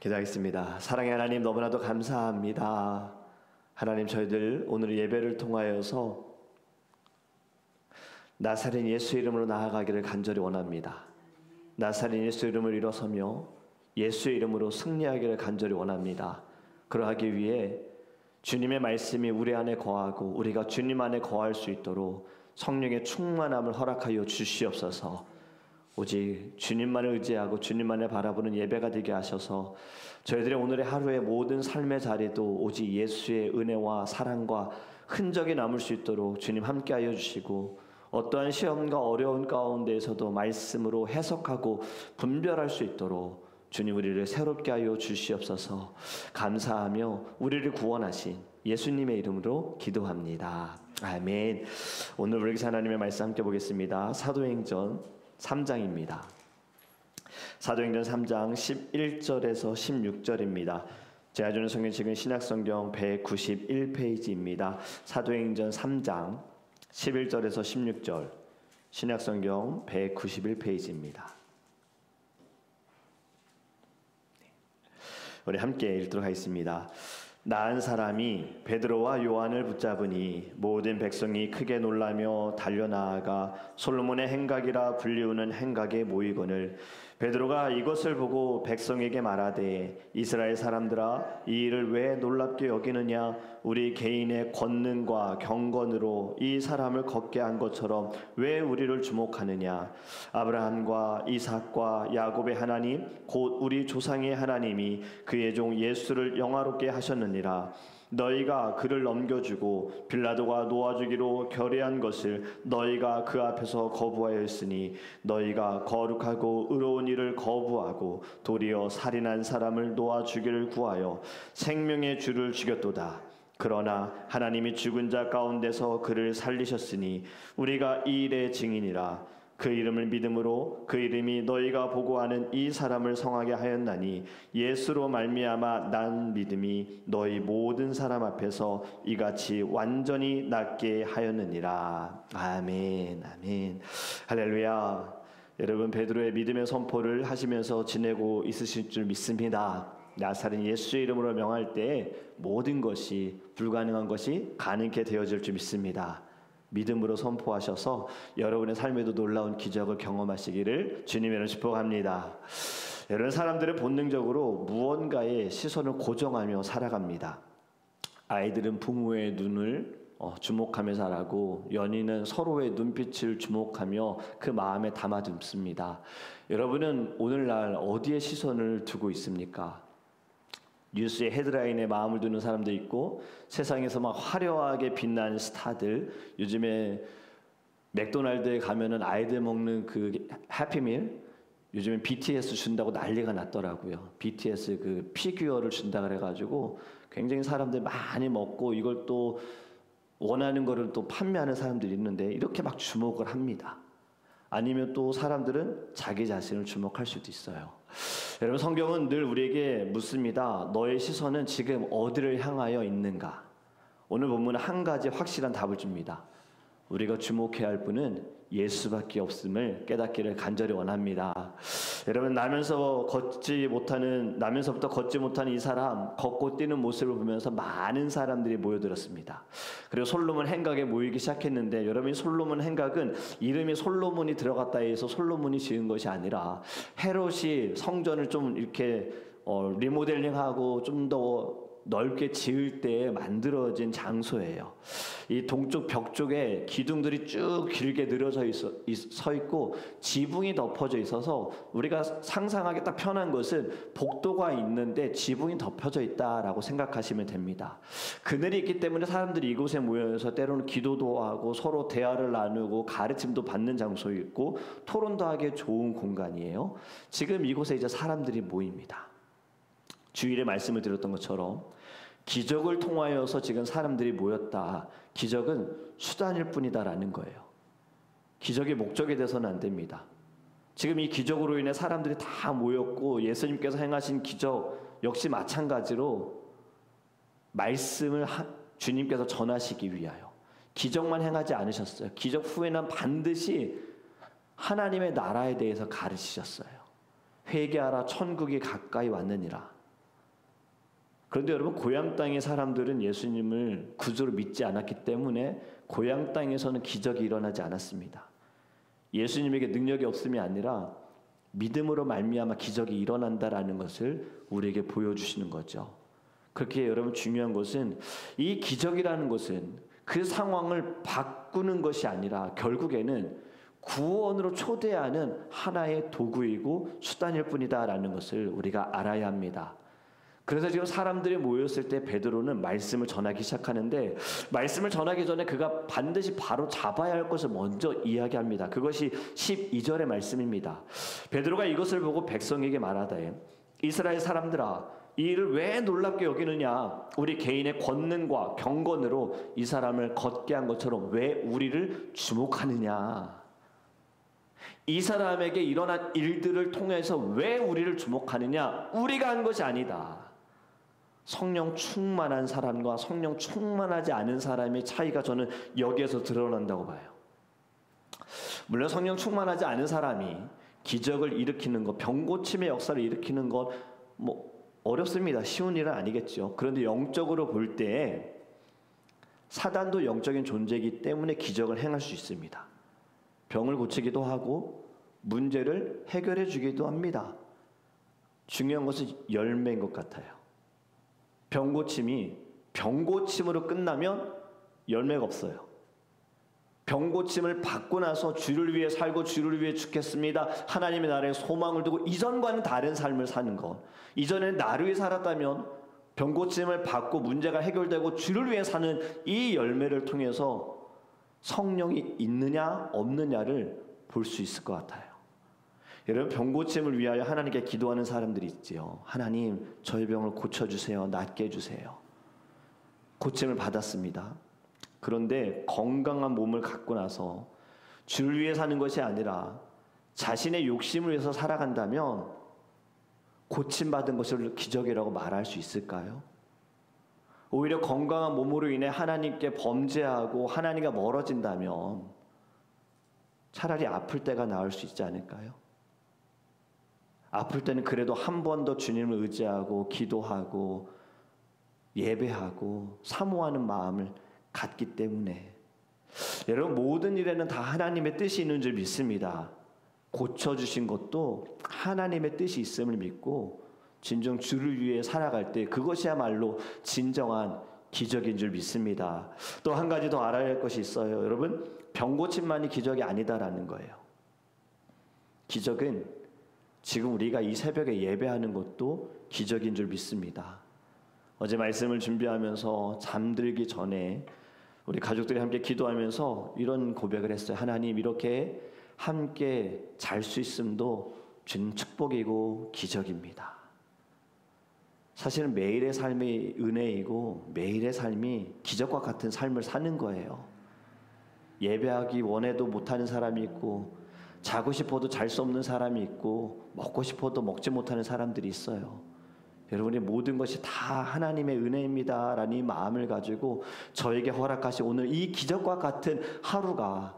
기도하겠습니다. 사랑의 하나님, 너무나도 감사합니다. 하나님, 저희들 오늘 예배를 통하여서 나사렛 예수 이름으로 나아가기를 간절히 원합니다. 나사렛 예수 이름을 일어서며 예수의 이름으로 승리하기를 간절히 원합니다. 그러하기 위해 주님의 말씀이 우리 안에 거하고 우리가 주님 안에 거할 수 있도록 성령의 충만함을 허락하여 주시옵소서. 오직 주님만을 의지하고 주님만을 바라보는 예배가 되게 하셔서 저희들의 오늘의 하루의 모든 삶의 자리도 오직 예수의 은혜와 사랑과 흔적이 남을 수 있도록 주님 함께하여 주시고, 어떠한 시험과 어려운 가운데에서도 말씀으로 해석하고 분별할 수 있도록 주님 우리를 새롭게 하여 주시옵소서. 감사하며 우리를 구원하신 예수님의 이름으로 기도합니다. 아멘. 오늘 우리 하나님의 말씀 함께 보겠습니다. 사도행전 3장입니다. 사도행전 3장 11절에서 16절입니다. 제가 주는 성경책은 신약성경 191페이지입니다. 사도행전 3장 11절에서 16절, 신약성경 191페이지입니다. 우리 함께 읽도록 하겠습니다. 나은 사람이 베드로와 요한을 붙잡으니 모든 백성이 크게 놀라며 달려나아가 솔로몬의 행각이라 불리우는 행각에 모이거늘, 베드로가 이것을 보고 백성에게 말하되, 이스라엘 사람들아, 이 일을 왜 놀랍게 여기느냐? 우리 개인의 권능과 경건으로 이 사람을 걷게 한 것처럼 왜 우리를 주목하느냐? 아브라함과 이삭과 야곱의 하나님 곧 우리 조상의 하나님이 그의 종 예수를 영화롭게 하셨느니라. 너희가 그를 넘겨주고 빌라도가 놓아주기로 결의한 것을 너희가 그 앞에서 거부하였으니, 너희가 거룩하고 의로운 일을 거부하고 도리어 살인한 사람을 놓아주기를 구하여 생명의 주를 죽였도다. 그러나 하나님이 죽은 자 가운데서 그를 살리셨으니 우리가 이 일의 증인이라. 그 이름을 믿음으로 그 이름이 너희가 보고하는 이 사람을 성하게 하였나니, 예수로 말미암아 난 믿음이 너희 모든 사람 앞에서 이같이 완전히 낫게 하였느니라. 아멘. 아멘. 할렐루야. 여러분, 베드로의 믿음의 선포를 하시면서 지내고 있으실 줄 믿습니다. 나사렛 예수의 이름으로 명할 때 모든 것이, 불가능한 것이 가능케 되어질 줄 믿습니다. 믿음으로 선포하셔서 여러분의 삶에도 놀라운 기적을 경험하시기를 주님의 이름으로 축복합니다. 여러분, 사람들은 본능적으로 무언가에 시선을 고정하며 살아갑니다. 아이들은 부모의 눈을 주목하며 자라고, 연인은 서로의 눈빛을 주목하며 그 마음에 담아듬습니다. 여러분은 오늘날 어디에 시선을 두고 있습니까? 뉴스의 헤드라인에 마음을 두는 사람도 있고, 세상에서 막 화려하게 빛나는 스타들, 요즘에 맥도날드에 가면은 아이들 먹는 그 해피밀, 요즘에 BTS 준다고 난리가 났더라고요. BTS 그 피규어를 준다 그래가지고 굉장히 사람들 많이 먹고, 이걸 또 원하는 거를 또 판매하는 사람들이 있는데 이렇게 막 주목을 합니다. 아니면 또 사람들은 자기 자신을 주목할 수도 있어요. 여러분, 성경은 늘 우리에게 묻습니다. 너의 시선은 지금 어디를 향하여 있는가? 오늘 본문은 한 가지 확실한 답을 줍니다. 우리가 주목해야 할 분은 예수밖에 없음을 깨닫기를 간절히 원합니다. 여러분, 나면서부터 걷지 못하는 이 사람, 걷고 뛰는 모습을 보면서 많은 사람들이 모여들었습니다. 그리고 솔로몬 행각에 모이기 시작했는데, 여러분, 솔로몬 행각은 이름이 솔로몬이 들어갔다 해서 솔로몬이 지은 것이 아니라 헤롯이 성전을 좀 이렇게 리모델링하고 좀 더 넓게 지을 때 만들어진 장소예요. 이 동쪽 벽 쪽에 기둥들이 쭉 길게 늘어져 서 있고 지붕이 덮어져 있어서, 우리가 상상하기 딱 편한 것은 복도가 있는데 지붕이 덮여져 있다라고 생각하시면 됩니다. 그늘이 있기 때문에 사람들이 이곳에 모여서 때로는 기도도 하고 서로 대화를 나누고 가르침도 받는 장소였고 토론도 하기에 좋은 공간이에요. 지금 이곳에 이제 사람들이 모입니다. 주일에 말씀을 드렸던 것처럼 기적을 통하여서 지금 사람들이 모였다. 기적은 수단일 뿐이다라는 거예요. 기적이 목적이 돼서는 안 됩니다. 지금 이 기적으로 인해 사람들이 다 모였고, 예수님께서 행하신 기적 역시 마찬가지로 말씀을 주님께서 전하시기 위하여 기적만 행하지 않으셨어요. 기적 후에는 반드시 하나님의 나라에 대해서 가르치셨어요. 회개하라, 천국이 가까이 왔느니라. 그런데 여러분, 고향 땅의 사람들은 예수님을 구주로 믿지 않았기 때문에 고향 땅에서는 기적이 일어나지 않았습니다. 예수님에게 능력이 없음이 아니라 믿음으로 말미암아 기적이 일어난다라는 것을 우리에게 보여주시는 거죠. 그렇게 여러분, 중요한 것은 이 기적이라는 것은 그 상황을 바꾸는 것이 아니라 결국에는 구원으로 초대하는 하나의 도구이고 수단일 뿐이다라는 것을 우리가 알아야 합니다. 그래서 지금 사람들이 모였을 때 베드로는 말씀을 전하기 시작하는데, 말씀을 전하기 전에 그가 반드시 바로 잡아야 할 것을 먼저 이야기합니다. 그것이 12절의 말씀입니다. 베드로가 이것을 보고 백성에게 말하되, 이스라엘 사람들아, 이 일을 왜 놀랍게 여기느냐? 우리 개인의 권능과 경건으로 이 사람을 걷게 한 것처럼 왜 우리를 주목하느냐? 이 사람에게 일어난 일들을 통해서 왜 우리를 주목하느냐? 우리가 한 것이 아니다. 성령 충만한 사람과 성령 충만하지 않은 사람의 차이가 저는 여기에서 드러난다고 봐요. 물론 성령 충만하지 않은 사람이 기적을 일으키는 것, 병고침의 역사를 일으키는 것 어렵습니다. 쉬운 일은 아니겠죠. 그런데 영적으로 볼 때 사단도 영적인 존재이기 때문에 기적을 행할 수 있습니다. 병을 고치기도 하고 문제를 해결해 주기도 합니다. 중요한 것은 열매인 것 같아요. 병고침이 병고침으로 끝나면 열매가 없어요. 병고침을 받고 나서 주를 위해 살고 주를 위해 죽겠습니다, 하나님의 나라에 소망을 두고 이전과는 다른 삶을 사는 것, 이전에는 나를 위해 살았다면 병고침을 받고 문제가 해결되고 주를 위해 사는 이 열매를 통해서 성령이 있느냐 없느냐를 볼 수 있을 것 같아요. 여러분, 병고침을 위하여 하나님께 기도하는 사람들이 있지요. 하나님, 저의 병을 고쳐주세요. 낫게 해주세요. 고침을 받았습니다. 그런데 건강한 몸을 갖고 나서 주를 위해 사는 것이 아니라 자신의 욕심을 위해서 살아간다면 고침받은 것을 기적이라고 말할 수 있을까요? 오히려 건강한 몸으로 인해 하나님께 범죄하고 하나님과 멀어진다면 차라리 아플 때가 나을 수 있지 않을까요? 아플 때는 그래도 한 번 더 주님을 의지하고 기도하고 예배하고 사모하는 마음을 갖기 때문에, 여러분, 모든 일에는 다 하나님의 뜻이 있는 줄 믿습니다. 고쳐주신 것도 하나님의 뜻이 있음을 믿고 진정 주를 위해 살아갈 때 그것이야말로 진정한 기적인 줄 믿습니다. 또 한 가지 더 알아야 할 것이 있어요. 여러분, 병고침만이 기적이 아니다라는 거예요. 기적은 지금 우리가 이 새벽에 예배하는 것도 기적인 줄 믿습니다. 어제 말씀을 준비하면서 잠들기 전에 우리 가족들이 함께 기도하면서 이런 고백을 했어요. 하나님, 이렇게 함께 잘 수 있음도 주님 축복이고 기적입니다. 사실은 매일의 삶이 은혜이고 매일의 삶이 기적과 같은 삶을 사는 거예요. 예배하기 원해도 못하는 사람이 있고, 자고 싶어도 잘 수 없는 사람이 있고, 먹고 싶어도 먹지 못하는 사람들이 있어요. 여러분의 모든 것이 다 하나님의 은혜입니다 라는 이 마음을 가지고 저에게 허락하신 오늘 이 기적과 같은 하루가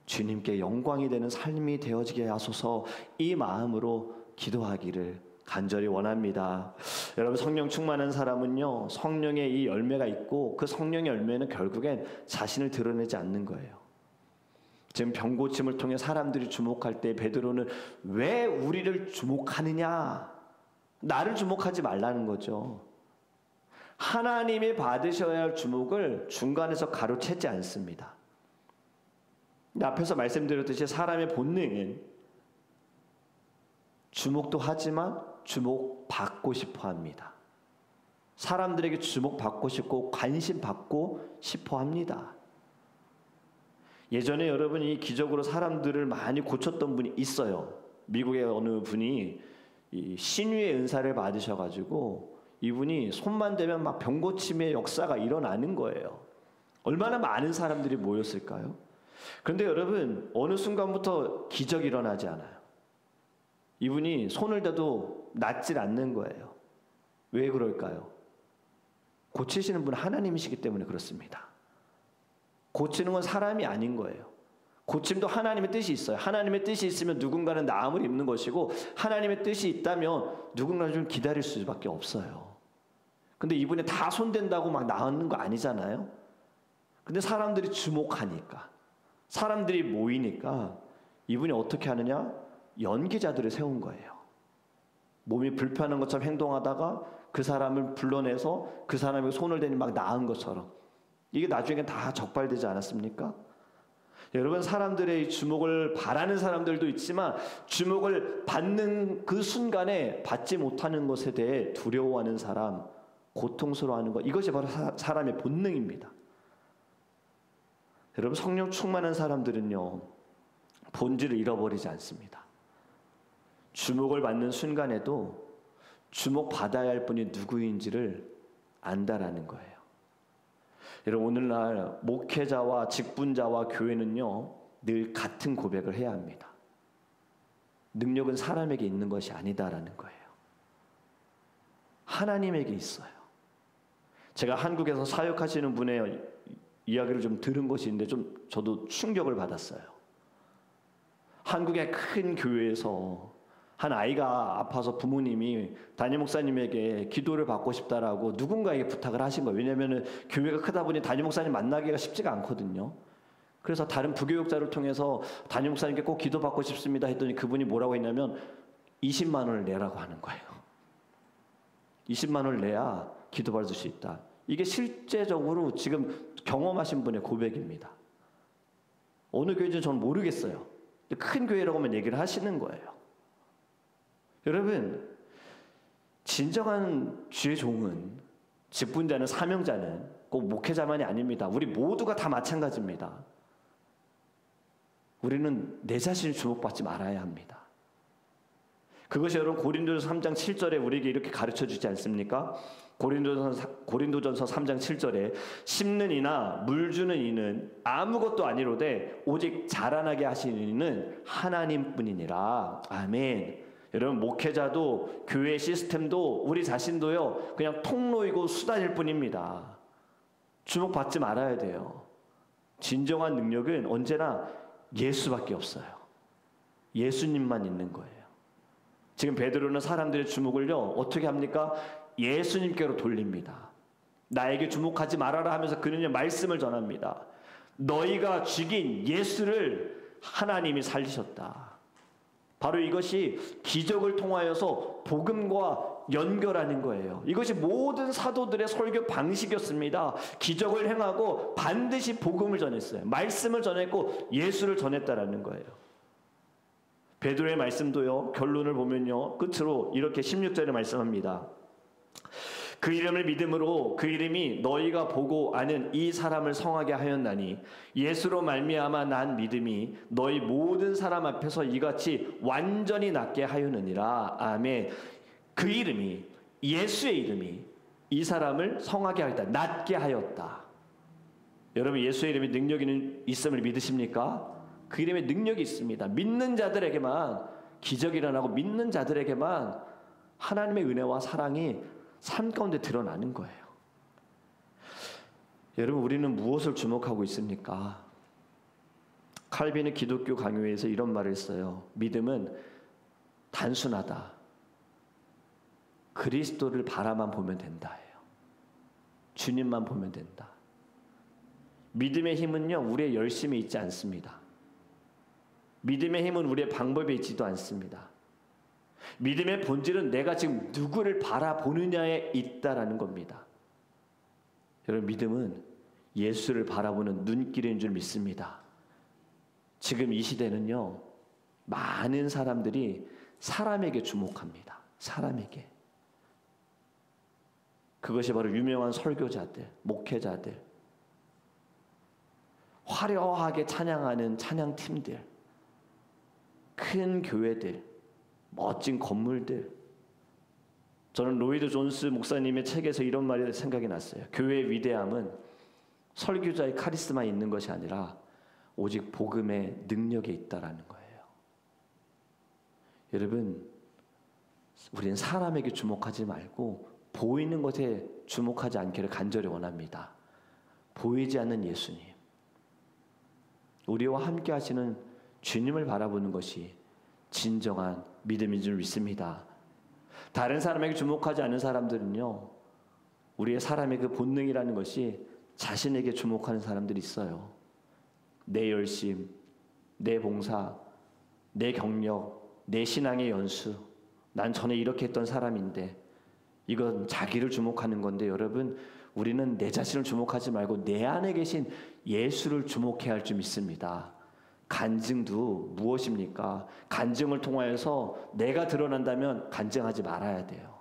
주님께 영광이 되는 삶이 되어지게 하소서, 이 마음으로 기도하기를 간절히 원합니다. 여러분, 성령 충만한 사람은요, 성령의 이 열매가 있고 그 성령의 열매는 결국엔 자신을 드러내지 않는 거예요. 지금 병고침을 통해 사람들이 주목할 때 베드로는 왜 우리를 주목하느냐, 나를 주목하지 말라는 거죠. 하나님이 받으셔야 할 주목을 중간에서 가로채지 않습니다. 앞에서 말씀드렸듯이 사람의 본능은 주목도 하지만 주목받고 싶어 합니다. 사람들에게 주목받고 싶고 관심받고 싶어 합니다. 예전에 여러분이 기적으로 사람들을 많이 고쳤던 분이 있어요. 미국의 어느 분이 이 신유의 은사를 받으셔가지고 이분이 손만 대면 막 병고침의 역사가 일어나는 거예요. 얼마나 많은 사람들이 모였을까요? 그런데 여러분, 어느 순간부터 기적이 일어나지 않아요. 이분이 손을 대도 낫질 않는 거예요. 왜 그럴까요? 고치시는 분은 하나님이시기 때문에 그렇습니다. 고치는 건 사람이 아닌 거예요. 고침도 하나님의 뜻이 있어요. 하나님의 뜻이 있으면 누군가는 나음을 입는 것이고, 하나님의 뜻이 있다면 누군가는 좀 기다릴 수밖에 없어요. 근데 이분이 다 손댄다고 막 나오는 거 아니잖아요. 근데 사람들이 주목하니까, 사람들이 모이니까 이분이 어떻게 하느냐? 연기자들을 세운 거예요. 몸이 불편한 것처럼 행동하다가 그 사람을 불러내서 그 사람에게 손을 대니 막 나은 것처럼. 이게 나중에 다 적발되지 않았습니까? 여러분, 사람들의 주목을 바라는 사람들도 있지만 주목을 받는 그 순간에 받지 못하는 것에 대해 두려워하는 사람, 고통스러워하는 것, 이것이 바로 사람의 본능입니다. 여러분, 성령 충만한 사람들은요, 본질을 잃어버리지 않습니다. 주목을 받는 순간에도 주목받아야 할 분이 누구인지를 안다라는 거예요. 여러분, 오늘날 목회자와 직분자와 교회는요, 늘 같은 고백을 해야 합니다. 능력은 사람에게 있는 것이 아니다라는 거예요. 하나님에게 있어요. 제가 한국에서 사역하시는 분의 이야기를 좀 들은 것이 있는데 저도 충격을 받았어요. 한국의 큰 교회에서 한 아이가 아파서 부모님이 담임 목사님에게 기도를 받고 싶다라고 누군가에게 부탁을 하신 거예요. 왜냐하면 교회가 크다 보니 담임 목사님 만나기가 쉽지가 않거든요. 그래서 다른 부교육자를 통해서 담임 목사님께 꼭 기도 받고 싶습니다 했더니 그분이 뭐라고 했냐면 20만 원을 내라고 하는 거예요. 20만 원을 내야 기도 받을 수 있다. 이게 실제적으로 지금 경험하신 분의 고백입니다. 어느 교회인지 저는 모르겠어요. 큰 교회라고만 얘기를 하시는 거예요. 여러분, 진정한 주의 종은, 직분자는, 사명자는 꼭 목회자만이 아닙니다. 우리 모두가 다 마찬가지입니다. 우리는 내 자신을 주목받지 말아야 합니다. 그것이 여러분 고린도전서 3장 7절에 우리에게 이렇게 가르쳐주지 않습니까? 고린도전서 3장 7절에 심는 이나 물 주는 이는 아무것도 아니로되 오직 자라나게 하시는 이는 하나님뿐이니라. 아멘. 여러분, 목회자도 교회 시스템도 우리 자신도요, 그냥 통로이고 수단일 뿐입니다. 주목받지 말아야 돼요. 진정한 능력은 언제나 예수밖에 없어요. 예수님만 있는 거예요. 지금 베드로는 사람들의 주목을요, 어떻게 합니까? 예수님께로 돌립니다. 나에게 주목하지 말아라 하면서 그는 말씀을 전합니다. 너희가 죽인 예수를 하나님이 살리셨다. 바로 이것이 기적을 통하여서 복음과 연결하는 거예요. 이것이 모든 사도들의 설교 방식이었습니다. 기적을 행하고 반드시 복음을 전했어요. 말씀을 전했고 예수를 전했다라는 거예요. 베드로의 말씀도요, 결론을 보면요, 끝으로 이렇게 16절에 말씀합니다. 그 이름을 믿음으로 그 이름이 너희가 보고 아는 이 사람을 성하게 하였나니 예수로 말미암아 난 믿음이 너희 모든 사람 앞에서 이같이 완전히 낫게 하였느니라. 아멘. 그 이름이, 예수의 이름이 이 사람을 성하게 하였다, 낫게 하였다. 여러분, 예수의 이름에 능력이 있음을 믿으십니까? 그 이름에 능력이 있습니다. 믿는 자들에게만 기적이 일어나고 믿는 자들에게만 하나님의 은혜와 사랑이 삶 가운데 드러나는 거예요. 여러분, 우리는 무엇을 주목하고 있습니까? 칼빈의 기독교 강요에서 이런 말을 했어요. 믿음은 단순하다. 그리스도를 바라만 보면 된다 해요. 주님만 보면 된다. 믿음의 힘은요, 우리의 열심에 있지 않습니다. 믿음의 힘은 우리의 방법에 있지도 않습니다. 믿음의 본질은 내가 지금 누구를 바라보느냐에 있다라는 겁니다. 여러분, 믿음은 예수를 바라보는 눈길인 줄 믿습니다. 지금 이 시대는요, 많은 사람들이 사람에게 주목합니다. 사람에게. 그것이 바로 유명한 설교자들, 목회자들, 화려하게 찬양하는 찬양팀들, 큰 교회들, 멋진 건물들. 저는 로이드 존스 목사님의 책에서 이런 말이 생각이 났어요. 교회의 위대함은 설교자의 카리스마에 있는 것이 아니라 오직 복음의 능력에 있다라는 거예요. 여러분, 우리는 사람에게 주목하지 말고 보이는 것에 주목하지 않기를 간절히 원합니다. 보이지 않는 예수님, 우리와 함께 하시는 주님을 바라보는 것이 진정한 믿음인 줄 믿습니다. 다른 사람에게 주목하지 않는 사람들은요, 우리의 사람의 그 본능이라는 것이 자신에게 주목하는 사람들이 있어요. 내 열심, 내 봉사, 내 경력, 내 신앙의 연수, 난 전에 이렇게 했던 사람인데, 이건 자기를 주목하는 건데, 여러분, 우리는 내 자신을 주목하지 말고 내 안에 계신 예수를 주목해야 할 줄 믿습니다. 간증도 무엇입니까? 간증을 통하여서 내가 드러난다면 간증하지 말아야 돼요.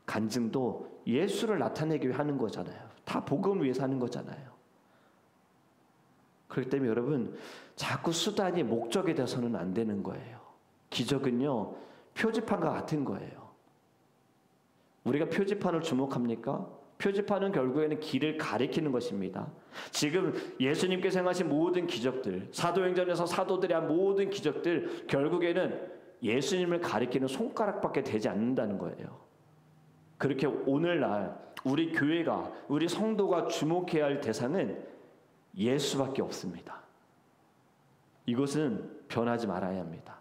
간증도 예수를 나타내기 위해 하는 거잖아요. 다 복음을 위해서 하는 거잖아요. 그렇기 때문에 여러분, 자꾸 수단이 목적이 돼서는 안 되는 거예요. 기적은요, 표지판과 같은 거예요. 우리가 표지판을 주목합니까? 표지판은 결국에는 길을 가리키는 것입니다. 지금 예수님께서 행하신 모든 기적들, 사도행전에서 사도들이 한 모든 기적들, 결국에는 예수님을 가리키는 손가락밖에 되지 않는다는 거예요. 그렇게 오늘날 우리 교회가, 우리 성도가 주목해야 할 대상은 예수밖에 없습니다. 이것은 변하지 말아야 합니다.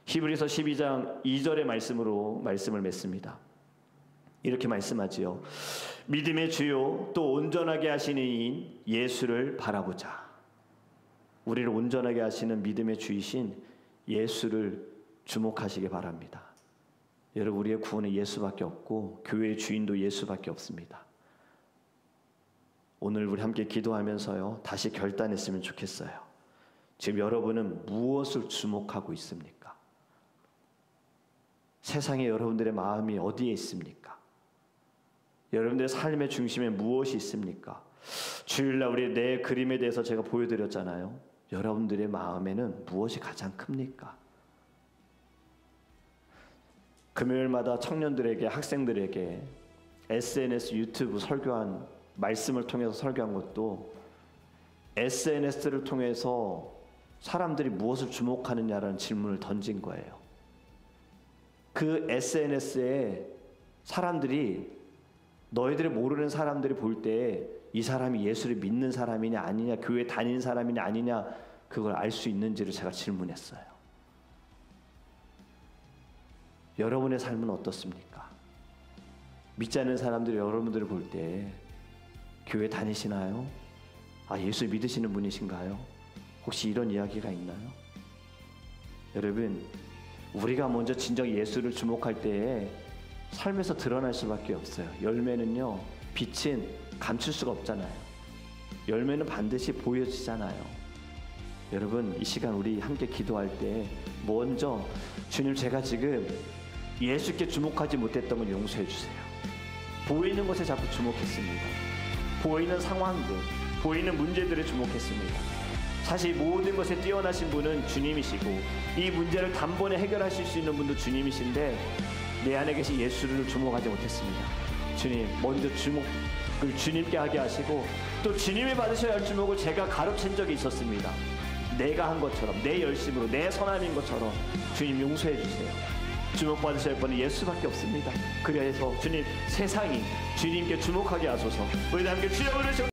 히브리서 12장 2절의 말씀으로 말씀을 맺습니다. 이렇게 말씀하지요. 믿음의 주요 또 온전하게 하시는 이인 예수를 바라보자. 우리를 온전하게 하시는 믿음의 주이신 예수를 주목하시기 바랍니다. 여러분, 우리의 구원은 예수밖에 없고 교회의 주인도 예수밖에 없습니다. 오늘 우리 함께 기도하면서요, 다시 결단했으면 좋겠어요. 지금 여러분은 무엇을 주목하고 있습니까? 세상에 여러분들의 마음이 어디에 있습니까? 여러분들의 삶의 중심에 무엇이 있습니까? 주일날 우리 내 그림에 대해서 제가 보여드렸잖아요. 여러분들의 마음에는 무엇이 가장 큽니까? 금요일마다 청년들에게, 학생들에게 SNS, 유튜브 설교한 말씀을 통해서 설교한 것도 SNS를 통해서 사람들이 무엇을 주목하느냐라는 질문을 던진 거예요. 그 SNS에 사람들이, 너희들이 모르는 사람들이 볼 때 이 사람이 예수를 믿는 사람이냐 아니냐, 교회 다니는 사람이냐 아니냐, 그걸 알 수 있는지를 제가 질문했어요. 여러분의 삶은 어떻습니까? 믿지 않는 사람들이 여러분들을 볼 때 교회 다니시나요? 예수 믿으시는 분이신가요? 혹시 이런 이야기가 있나요? 여러분, 우리가 먼저 진정 예수를 주목할 때에 삶에서 드러날 수밖에 없어요. 열매는요, 빛은 감출 수가 없잖아요. 열매는 반드시 보여지잖아요. 여러분, 이 시간 우리 함께 기도할 때 먼저, 주님, 제가 지금 예수께 주목하지 못했던 걸 용서해 주세요. 보이는 것에 자꾸 주목했습니다. 보이는 상황들, 보이는 문제들에 주목했습니다. 사실 모든 것에 뛰어나신 분은 주님이시고, 이 문제를 단번에 해결하실 수 있는 분도 주님이신데, 내 안에 계신 예수를 주목하지 못했습니다. 주님, 먼저 주목을 주님께 하게 하시고, 또 주님이 받으셔야 할 주목을 제가 가로챈 적이 있었습니다. 내가 한 것처럼, 내 열심으로, 내 선함인 것처럼 주님 용서해 주세요. 주목받으셔야 할 분은 예수밖에 없습니다. 그래서 주님, 세상이 주님께 주목하게 하소서. 우리 함께 주여 부르시고